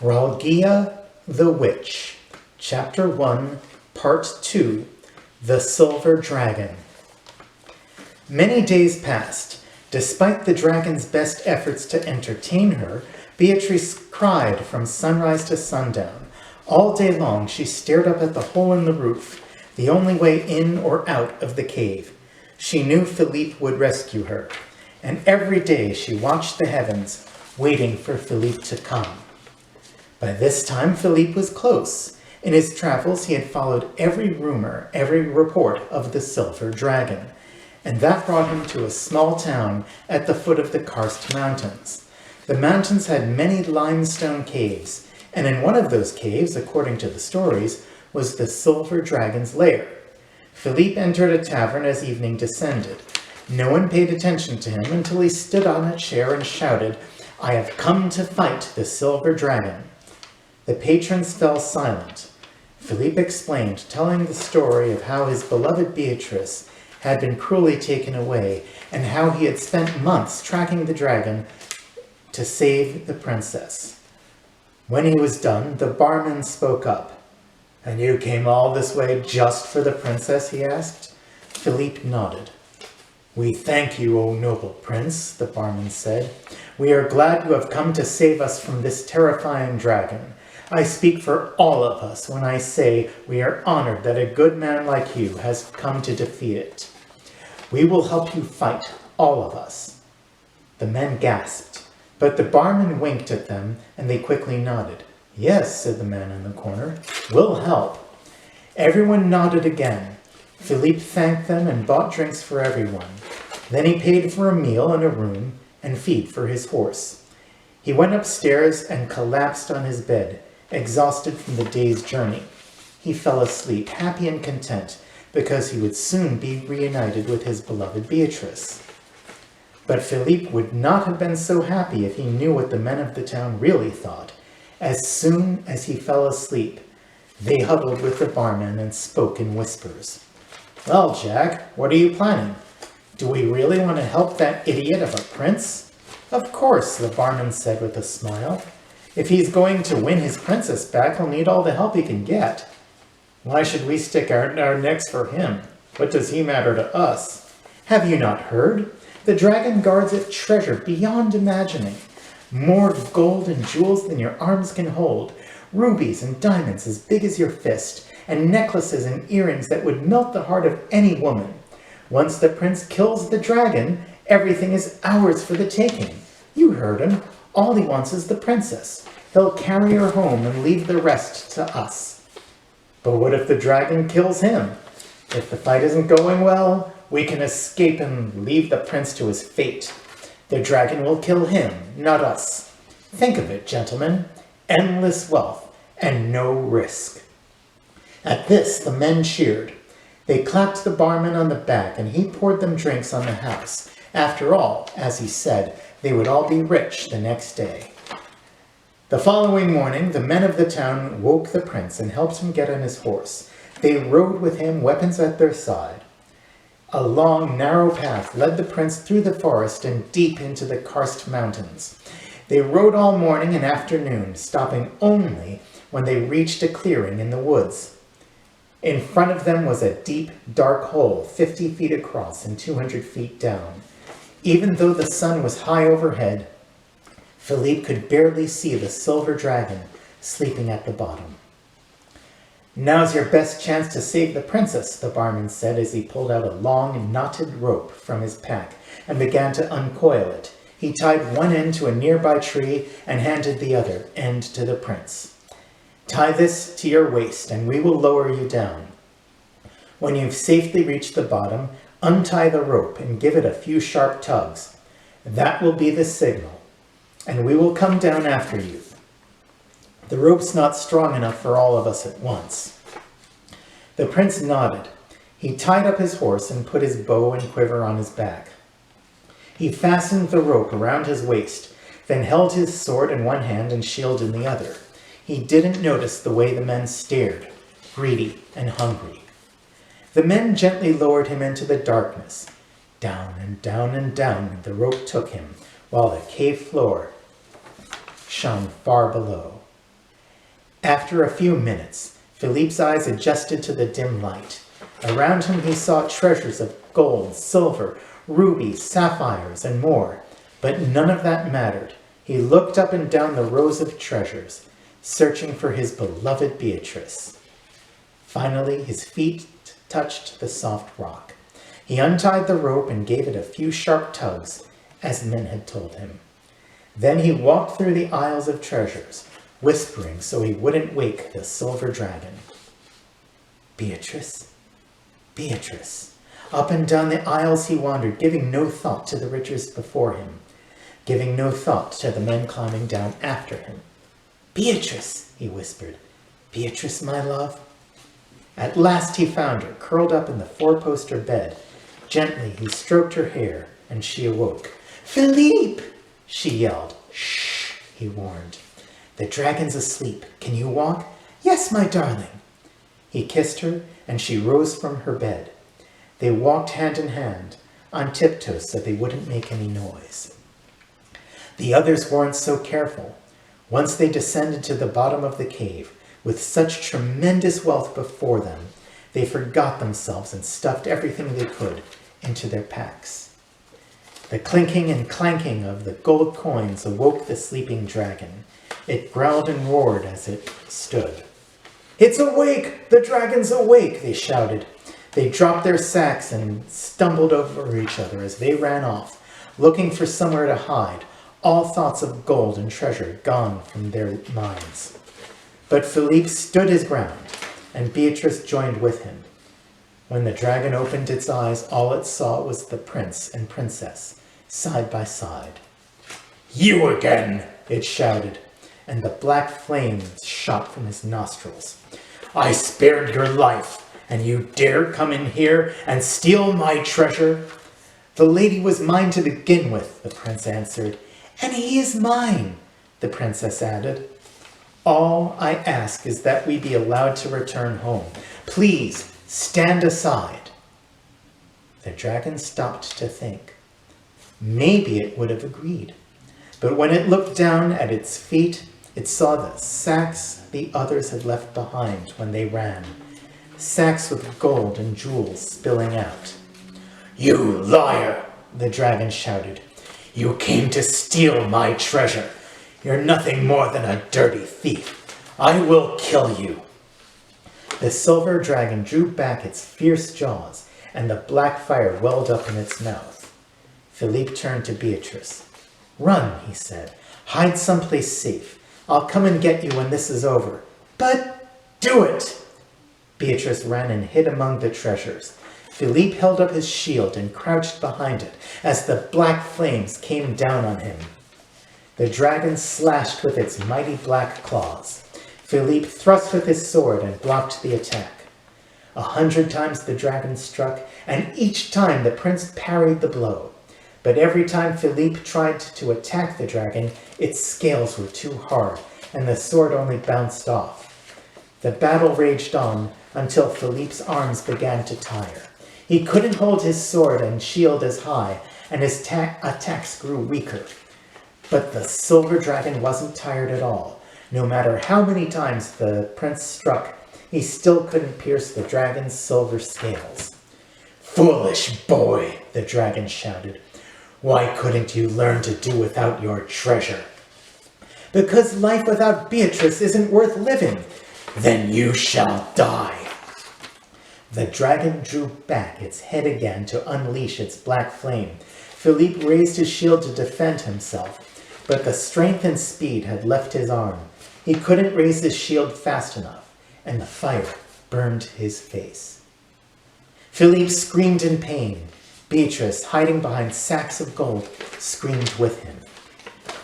Ralghia the Witch, Chapter 1, Part 2, The Silver Dragon. Many days passed. Despite the dragon's best efforts to entertain her, Beatrice cried from sunrise to sundown. All day long she stared up at the hole in the roof, the only way in or out of the cave. She knew Philippe would rescue her, and every day she watched the heavens, waiting for Philippe to come. By this time, Philippe was close. In his travels, he had followed every rumor, every report of the Silver Dragon, and that brought him to a small town at the foot of the Karst Mountains. The mountains had many limestone caves, and in one of those caves, according to the stories, was the Silver Dragon's lair. Philippe entered a tavern as evening descended. No one paid attention to him until he stood on a chair and shouted, "I have come to fight the Silver Dragon." The patrons fell silent. Philippe explained, telling the story of how his beloved Beatrice had been cruelly taken away, and how he had spent months tracking the dragon to save the princess. When he was done, the barman spoke up. "And you came all this way just for the princess?" he asked. Philippe nodded. "We thank you, O noble prince," the barman said. "We are glad you have come to save us from this terrifying dragon. I speak for all of us when I say we are honored that a good man like you has come to defeat it. We will help you fight, all of us." The men gasped, but the barman winked at them and they quickly nodded. "Yes," said the man in the corner, "we'll help." Everyone nodded again. Philippe thanked them and bought drinks for everyone. Then he paid for a meal and a room and feed for his horse. He went upstairs and collapsed on his bed, exhausted from the day's journey. He fell asleep, happy and content, because he would soon be reunited with his beloved Beatrice. But Philippe would not have been so happy if he knew what the men of the town really thought. As soon as he fell asleep, they huddled with the barman and spoke in whispers. "Well, Jack, what are you planning? Do we really want to help that idiot of a prince?" "Of course," the barman said with a smile. "If he's going to win his princess back, he'll need all the help he can get. Why should we stick our necks for him? What does he matter to us? Have you not heard? The dragon guards a treasure beyond imagining. More gold and jewels than your arms can hold, rubies and diamonds as big as your fist, and necklaces and earrings that would melt the heart of any woman. Once the prince kills the dragon, everything is ours for the taking. You heard him. All he wants is the princess. He'll carry her home and leave the rest to us." "But what if the dragon kills him? If the fight isn't going well, we can escape and leave the prince to his fate. The dragon will kill him, not us. Think of it, gentlemen. Endless wealth and no risk." At this, the men cheered. They clapped the barman on the back and he poured them drinks on the house. After all, as he said, they would all be rich the next day. The following morning, the men of the town woke the prince and helped him get on his horse. They rode with him, weapons at their side. A long, narrow path led the prince through the forest and deep into the Karst Mountains. They rode all morning and afternoon, stopping only when they reached a clearing in the woods. In front of them was a deep, dark hole, 50 feet across and 200 feet down. Even though the sun was high overhead, Philippe could barely see the Silver Dragon sleeping at the bottom. "Now's your best chance to save the princess," the barman said as he pulled out a long, knotted rope from his pack and began to uncoil it. He tied one end to a nearby tree and handed the other end to the prince. "Tie this to your waist and we will lower you down. When you've safely reached the bottom, untie the rope and give it a few sharp tugs. That will be the signal, and we will come down after you. The rope's not strong enough for all of us at once." The prince nodded. He tied up his horse and put his bow and quiver on his back. He fastened the rope around his waist, then held his sword in one hand and shield in the other. He didn't notice the way the men stared, greedy and hungry. The men gently lowered him into the darkness. Down and down and down the rope took him, while the cave floor shone far below. After a few minutes, Philippe's eyes adjusted to the dim light. Around him he saw treasures of gold, silver, rubies, sapphires, and more, but none of that mattered. He looked up and down the rows of treasures, searching for his beloved Beatrice. Finally, his feet touched the soft rock. He untied the rope and gave it a few sharp tugs, as men had told him. Then he walked through the aisles of treasures, whispering so he wouldn't wake the silver dragon. Beatrice, Beatrice. Up and down the aisles he wandered, giving no thought to the riches before him, giving no thought to the men climbing down after him. Beatrice, he whispered. Beatrice, my love. At last he found her, curled up in the four-poster bed. Gently he stroked her hair, and she awoke. Philippe, she yelled. Shh, he warned. The dragon's asleep. Can you walk? Yes, my darling. He kissed her, and she rose from her bed. They walked hand in hand, on tiptoes so they wouldn't make any noise. The others weren't so careful. Once they descended to the bottom of the cave, with such tremendous wealth before them, they forgot themselves and stuffed everything they could into their packs. The clinking and clanking of the gold coins awoke the sleeping dragon. It growled and roared as it stood. It's awake! The dragon's awake! They shouted. They dropped their sacks and stumbled over each other as they ran off, looking for somewhere to hide, all thoughts of gold and treasure gone from their minds. But Philippe stood his ground, and Beatrice joined with him. When the dragon opened its eyes, all it saw was the prince and princess, side by side. You again, it shouted, and the black flames shot from his nostrils. I spared your life, and you dare come in here and steal my treasure? The lady was mine to begin with, the prince answered. And he is mine, the princess added. All I ask is that we be allowed to return home. Please, stand aside. The dragon stopped to think. Maybe it would have agreed. But when it looked down at its feet, it saw the sacks the others had left behind when they ran. Sacks with gold and jewels spilling out. You liar, the dragon shouted. You came to steal my treasure. You're nothing more than a dirty thief. I will kill you. The silver dragon drew back its fierce jaws, and the black fire welled up in its mouth. Philippe turned to Beatrice. Run, he said. Hide someplace safe. I'll come and get you when this is over. But do it! Beatrice ran and hid among the treasures. Philippe held up his shield and crouched behind it as the black flames came down on him. The dragon slashed with its mighty black claws. Philippe thrust with his sword and blocked the attack. 100 times the dragon struck, and each time the prince parried the blow. But every time Philippe tried to attack the dragon, its scales were too hard, and the sword only bounced off. The battle raged on until Philippe's arms began to tire. He couldn't hold his sword and shield as high, and his attacks grew weaker. But the silver dragon wasn't tired at all. No matter how many times the prince struck, he still couldn't pierce the dragon's silver scales. Foolish boy, the dragon shouted. Why couldn't you learn to do without your treasure? Because life without Beatrice isn't worth living. Then you shall die. The dragon drew back its head again to unleash its black flame. Philippe raised his shield to defend himself, but the strength and speed had left his arm. He couldn't raise his shield fast enough, and the fire burned his face. Philippe screamed in pain. Beatrice, hiding behind sacks of gold, screamed with him.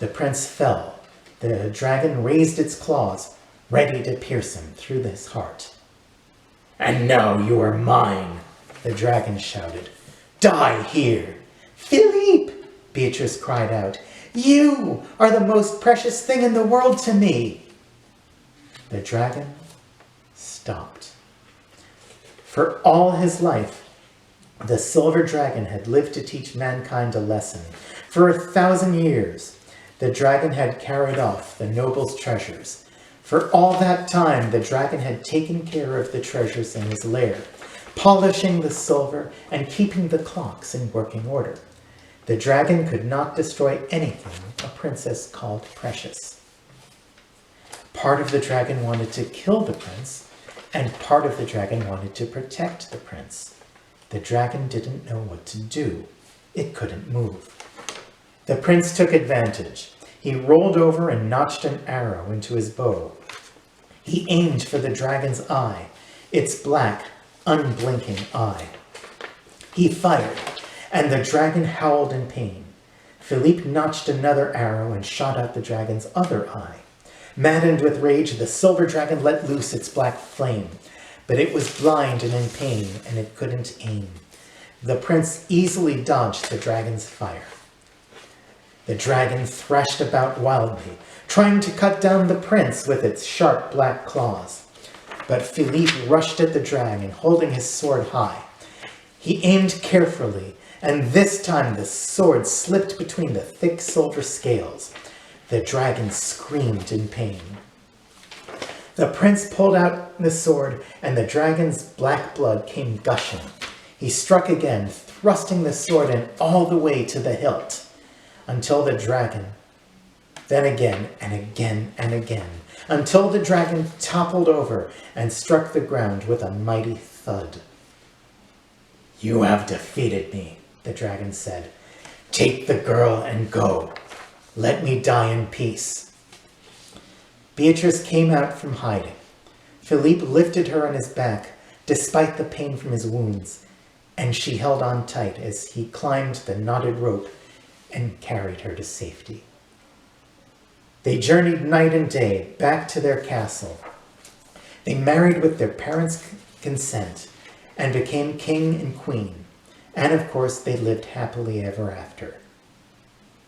The prince fell. The dragon raised its claws, ready to pierce him through his heart. And now you are mine, the dragon shouted. Die here. Philippe, Beatrice cried out. You are the most precious thing in the world to me. The dragon stopped. For all his life, the silver dragon had lived to teach mankind a lesson. For 1,000 years, the dragon had carried off the noble's treasures, For all that time, the dragon had taken care of the treasures in his lair, polishing the silver and keeping the clocks in working order. The dragon could not destroy anything a princess called precious. Part of the dragon wanted to kill the prince, and part of the dragon wanted to protect the prince. The dragon didn't know what to do. It couldn't move. The prince took advantage. He rolled over and notched an arrow into his bow. He aimed for the dragon's eye, its black, unblinking eye. He fired, and the dragon howled in pain. Philippe notched another arrow and shot out the dragon's other eye. Maddened with rage, the silver dragon let loose its black flame, but it was blind and in pain, and it couldn't aim. The prince easily dodged the dragon's fire. The dragon thrashed about wildly, trying to cut down the prince with its sharp black claws. But Philippe rushed at the dragon, holding his sword high. He aimed carefully, and this time the sword slipped between the thick silver scales. The dragon screamed in pain. The prince pulled out the sword, and the dragon's black blood came gushing. He struck again, thrusting the sword in all the way to the hilt, until the dragon, then again and again and again, until the dragon toppled over and struck the ground with a mighty thud. "You have defeated me," the dragon said. "Take the girl and go. Let me die in peace." Beatrice came out from hiding. Philippe lifted her on his back, despite the pain from his wounds, and she held on tight as he climbed the knotted rope and carried her to safety. They journeyed night and day back to their castle. They married with their parents' consent and became king and queen. And of course, they lived happily ever after.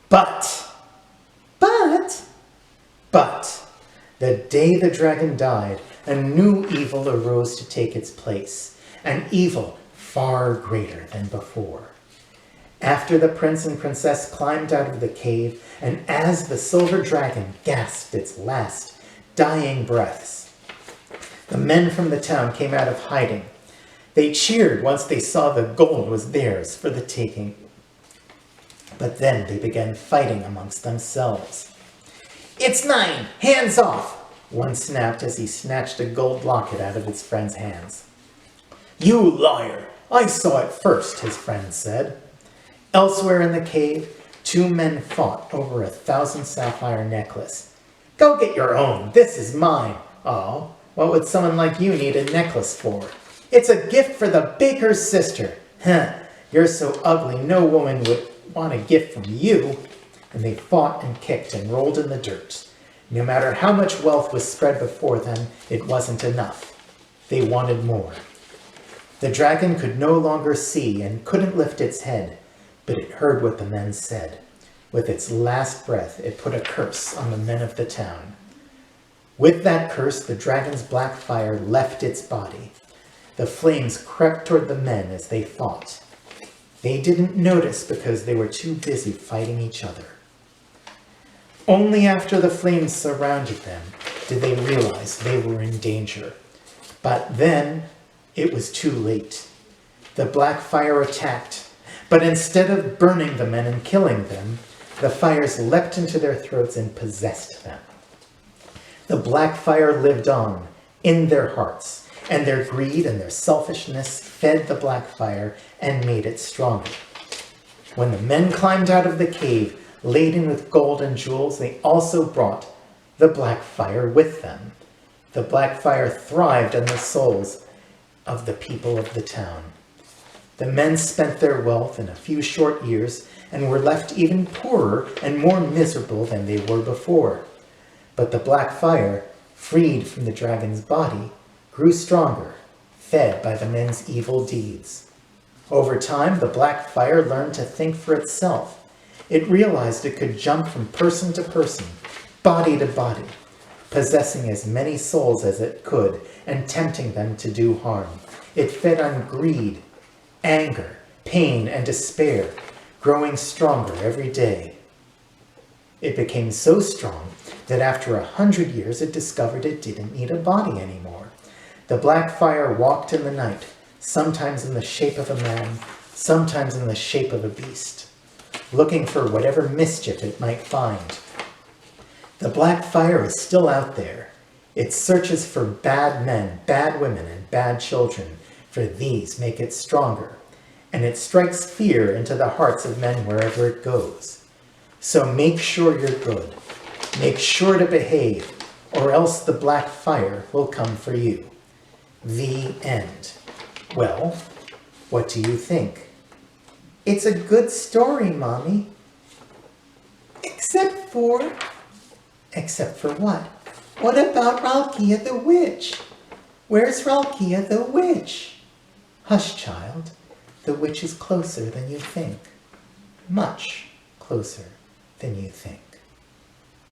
But, the day the dragon died, a new evil arose to take its place, an evil far greater than before. After the prince and princess climbed out of the cave, and as the silver dragon gasped its last dying breaths, the men from the town came out of hiding. They cheered once they saw the gold was theirs for the taking. But then they began fighting amongst themselves. "It's mine! Hands off!" one snapped as he snatched a gold locket out of his friend's hands. "You liar! I saw it first," his friend said. Elsewhere in the cave, two men fought over a 1,000 sapphire necklace. "Go get your own. This is mine." "Oh, what would someone like you need a necklace for?" "It's a gift for the baker's sister." "Huh, you're so ugly no woman would want a gift from you." And they fought and kicked and rolled in the dirt. No matter how much wealth was spread before them, it wasn't enough. They wanted more. The dragon could no longer see and couldn't lift its head, but it heard what the men said. With its last breath, it put a curse on the men of the town. With that curse, the dragon's black fire left its body. The flames crept toward the men as they fought. They didn't notice because they were too busy fighting each other. Only after the flames surrounded them did they realize they were in danger. But then it was too late. The black fire attacked, but instead of burning the men and killing them, the fires leapt into their throats and possessed them. The black fire lived on in their hearts, and their greed and their selfishness fed the black fire and made it stronger. When the men climbed out of the cave, laden with gold and jewels, they also brought the black fire with them. The black fire thrived on the souls of the people of the town. The men spent their wealth in a few short years and were left even poorer and more miserable than they were before. But the black fire, freed from the dragon's body, grew stronger, fed by the men's evil deeds. Over time, the black fire learned to think for itself. It realized it could jump from person to person, body to body, possessing as many souls as it could and tempting them to do harm. It fed on greed, anger, pain, and despair, growing stronger every day. It became so strong that after 100 years it discovered it didn't need a body anymore. The black fire walked in the night, sometimes in the shape of a man, sometimes in the shape of a beast, looking for whatever mischief it might find. The black fire is still out there. It searches for bad men, bad women, and bad children, for these make it stronger, and it strikes fear into the hearts of men wherever it goes. So make sure you're good. Make sure to behave, or else the black fire will come for you. The end. Well, what do you think? It's a good story, Mommy. Except for... Except for what? What about Ralghia the witch? Where's Ralghia the witch? Hush, child. The witch is closer than you think. Much closer than you think.